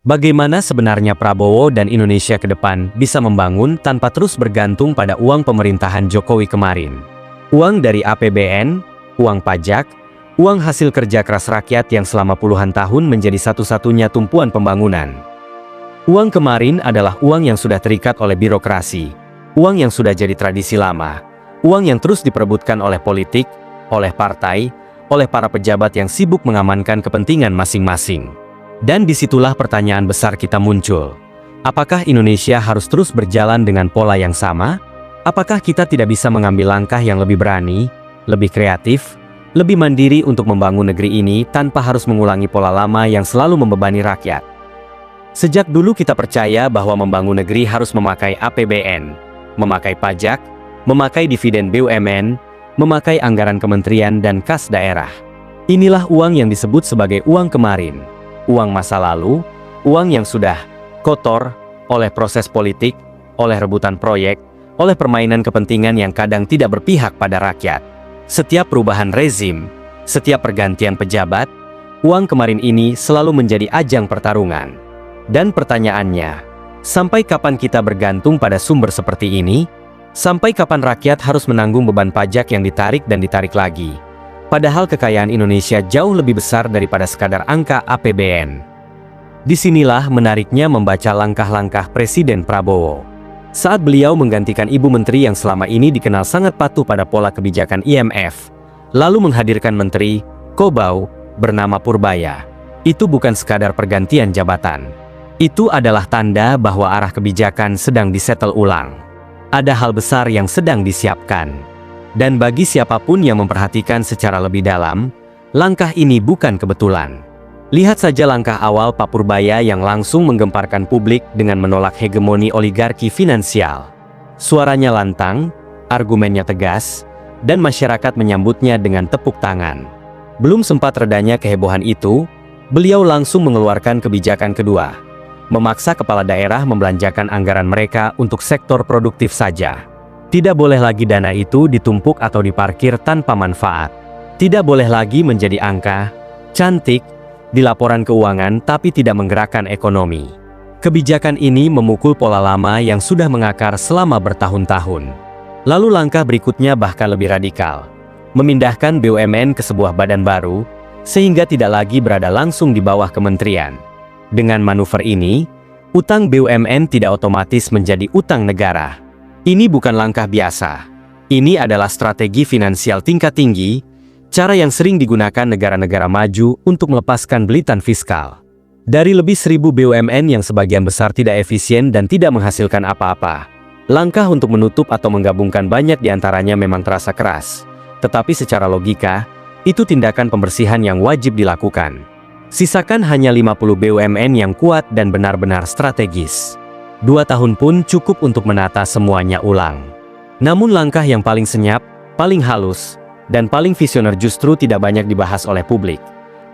Bagaimana sebenarnya Prabowo dan Indonesia ke depan bisa membangun tanpa terus bergantung pada uang pemerintahan Jokowi kemarin? Uang dari APBN, uang pajak, uang hasil kerja keras rakyat yang selama puluhan tahun menjadi satu-satunya tumpuan pembangunan. Uang kemarin adalah uang yang sudah terikat oleh birokrasi, uang yang sudah jadi tradisi lama, uang yang terus diperebutkan oleh politik, oleh partai, oleh para pejabat yang sibuk mengamankan kepentingan masing-masing. Dan disitulah pertanyaan besar kita muncul. Apakah Indonesia harus terus berjalan dengan pola yang sama? Apakah kita tidak bisa mengambil langkah yang lebih berani, lebih kreatif, lebih mandiri untuk membangun negeri ini tanpa harus mengulangi pola lama yang selalu membebani rakyat? Sejak dulu kita percaya bahwa membangun negeri harus memakai APBN, memakai pajak, memakai dividen BUMN, memakai anggaran kementerian dan kas daerah. Inilah uang yang disebut sebagai uang kemarin. Uang masa lalu, uang yang sudah kotor oleh proses politik, oleh rebutan proyek, oleh permainan kepentingan yang kadang tidak berpihak pada rakyat. Setiap perubahan rezim, setiap pergantian pejabat, uang kemarin ini selalu menjadi ajang pertarungan. Dan pertanyaannya, sampai kapan kita bergantung pada sumber seperti ini? Sampai kapan rakyat harus menanggung beban pajak yang ditarik dan ditarik lagi? Padahal kekayaan Indonesia jauh lebih besar daripada sekadar angka APBN. Disinilah menariknya membaca langkah-langkah Presiden Prabowo. Saat beliau menggantikan Ibu Menteri yang selama ini dikenal sangat patuh pada pola kebijakan IMF, lalu menghadirkan Menteri Kobau bernama Purbaya. Itu bukan sekadar pergantian jabatan. Itu adalah tanda bahwa arah kebijakan sedang disetel ulang. Ada hal besar yang sedang disiapkan. Dan bagi siapapun yang memperhatikan secara lebih dalam, langkah ini bukan kebetulan. Lihat saja langkah awal Pak Purbaya yang langsung menggemparkan publik dengan menolak hegemoni oligarki finansial. Suaranya lantang, argumennya tegas, dan masyarakat menyambutnya dengan tepuk tangan. Belum sempat redanya kehebohan itu, beliau langsung mengeluarkan kebijakan kedua, memaksa kepala daerah membelanjakan anggaran mereka untuk sektor produktif saja. Tidak boleh lagi dana itu ditumpuk atau diparkir tanpa manfaat. Tidak boleh lagi menjadi angka, cantik, di laporan keuangan tapi tidak menggerakkan ekonomi. Kebijakan ini memukul pola lama yang sudah mengakar selama bertahun-tahun. Lalu langkah berikutnya bahkan lebih radikal. Memindahkan BUMN ke sebuah badan baru, sehingga tidak lagi berada langsung di bawah kementerian. Dengan manuver ini, utang BUMN tidak otomatis menjadi utang negara. Ini bukan langkah biasa. Ini adalah strategi finansial tingkat tinggi, cara yang sering digunakan negara-negara maju untuk melepaskan belitan fiskal. Dari lebih 1.000 BUMN yang sebagian besar tidak efisien dan tidak menghasilkan apa-apa, langkah untuk menutup atau menggabungkan banyak di antaranya memang terasa keras. Tetapi secara logika, itu tindakan pembersihan yang wajib dilakukan. Sisakan hanya 50 BUMN yang kuat dan benar-benar strategis. 2 tahun pun cukup untuk menata semuanya ulang. Namun langkah yang paling senyap, paling halus, dan paling visioner justru tidak banyak dibahas oleh publik.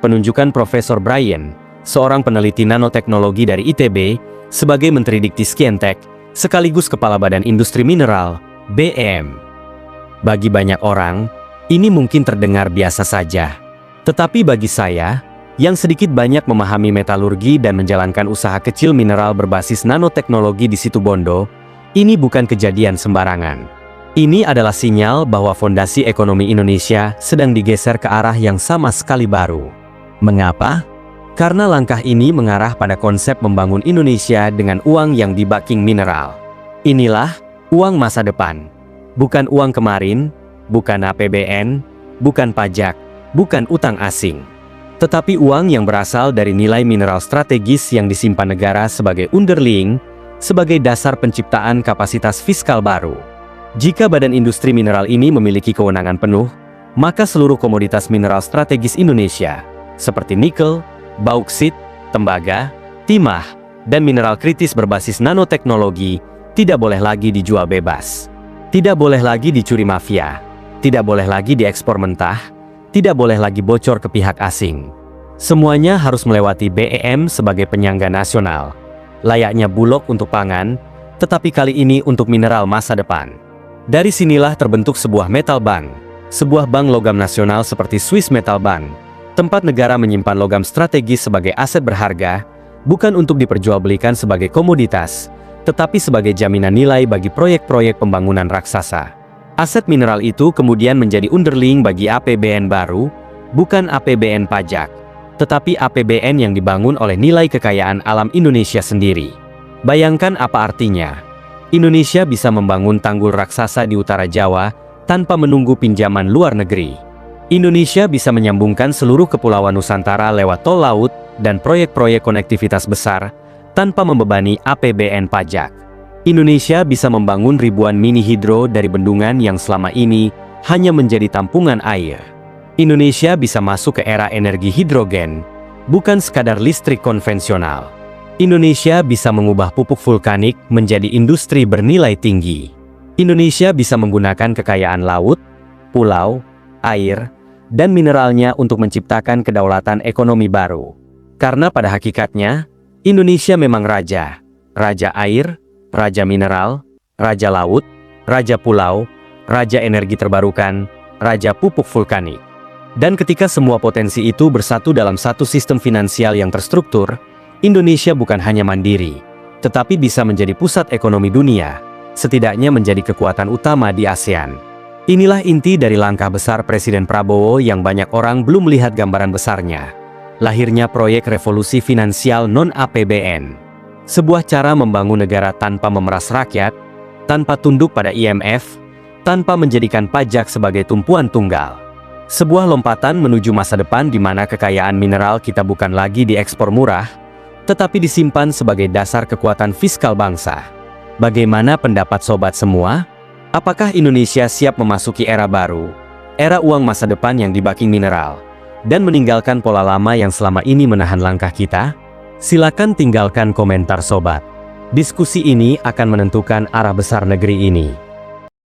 Penunjukan Profesor Brian, seorang peneliti nanoteknologi dari ITB, sebagai Menteri Dikti-Scientek, sekaligus Kepala Badan Industri Mineral, BEM. Bagi banyak orang, ini mungkin terdengar biasa saja. Tetapi bagi saya, yang sedikit banyak memahami metalurgi dan menjalankan usaha kecil mineral berbasis nanoteknologi di Situbondo, ini bukan kejadian sembarangan. Ini adalah sinyal bahwa fondasi ekonomi Indonesia sedang digeser ke arah yang sama sekali baru. Mengapa? Karena langkah ini mengarah pada konsep membangun Indonesia dengan uang yang di-backing mineral. Inilah uang masa depan. Bukan uang kemarin, bukan APBN, bukan pajak, bukan utang asing. Tetapi uang yang berasal dari nilai mineral strategis yang disimpan negara sebagai underlying, sebagai dasar penciptaan kapasitas fiskal baru. Jika Badan Industri Mineral ini memiliki kewenangan penuh, maka seluruh komoditas mineral strategis Indonesia, seperti nikel, bauksit, tembaga, timah, dan mineral kritis berbasis nanoteknologi, tidak boleh lagi dijual bebas. Tidak boleh lagi dicuri mafia. Tidak boleh lagi diekspor mentah. Tidak boleh lagi bocor ke pihak asing. Semuanya harus melewati BEM sebagai penyangga nasional. Layaknya Bulog untuk pangan, tetapi kali ini untuk mineral masa depan. Dari sinilah terbentuk sebuah metal bank, sebuah bank logam nasional seperti Swiss Metal Bank, tempat negara menyimpan logam strategis sebagai aset berharga, bukan untuk diperjualbelikan sebagai komoditas, tetapi sebagai jaminan nilai bagi proyek-proyek pembangunan raksasa. Aset mineral itu kemudian menjadi underling bagi APBN baru, bukan APBN pajak, tetapi APBN yang dibangun oleh nilai kekayaan alam Indonesia sendiri. Bayangkan apa artinya. Indonesia bisa membangun tanggul raksasa di utara Jawa tanpa menunggu pinjaman luar negeri. Indonesia bisa menyambungkan seluruh kepulauan Nusantara lewat tol laut dan proyek-proyek konektivitas besar tanpa membebani APBN pajak. Indonesia bisa membangun ribuan mini hidro dari bendungan yang selama ini hanya menjadi tampungan air. Indonesia bisa masuk ke era energi hidrogen, bukan sekadar listrik konvensional. Indonesia bisa mengubah pupuk vulkanik menjadi industri bernilai tinggi. Indonesia bisa menggunakan kekayaan laut, pulau, air, dan mineralnya untuk menciptakan kedaulatan ekonomi baru. Karena pada hakikatnya, Indonesia memang raja. Raja air, raja mineral, raja laut, raja pulau, raja energi terbarukan, raja pupuk vulkanik. Dan ketika semua potensi itu bersatu dalam satu sistem finansial yang terstruktur, Indonesia bukan hanya mandiri, tetapi bisa menjadi pusat ekonomi dunia, setidaknya menjadi kekuatan utama di ASEAN. Inilah inti dari langkah besar Presiden Prabowo yang banyak orang belum melihat gambaran besarnya. Lahirnya proyek revolusi finansial non-APBN. Sebuah cara membangun negara tanpa memeras rakyat, tanpa tunduk pada IMF, tanpa menjadikan pajak sebagai tumpuan tunggal. Sebuah lompatan menuju masa depan di mana kekayaan mineral kita bukan lagi diekspor murah, tetapi disimpan sebagai dasar kekuatan fiskal bangsa. Bagaimana pendapat sobat semua? Apakah Indonesia siap memasuki era baru, era uang masa depan yang di-backing mineral, dan meninggalkan pola lama yang selama ini menahan langkah kita? Silakan tinggalkan komentar sobat. Diskusi ini akan menentukan arah besar negeri ini.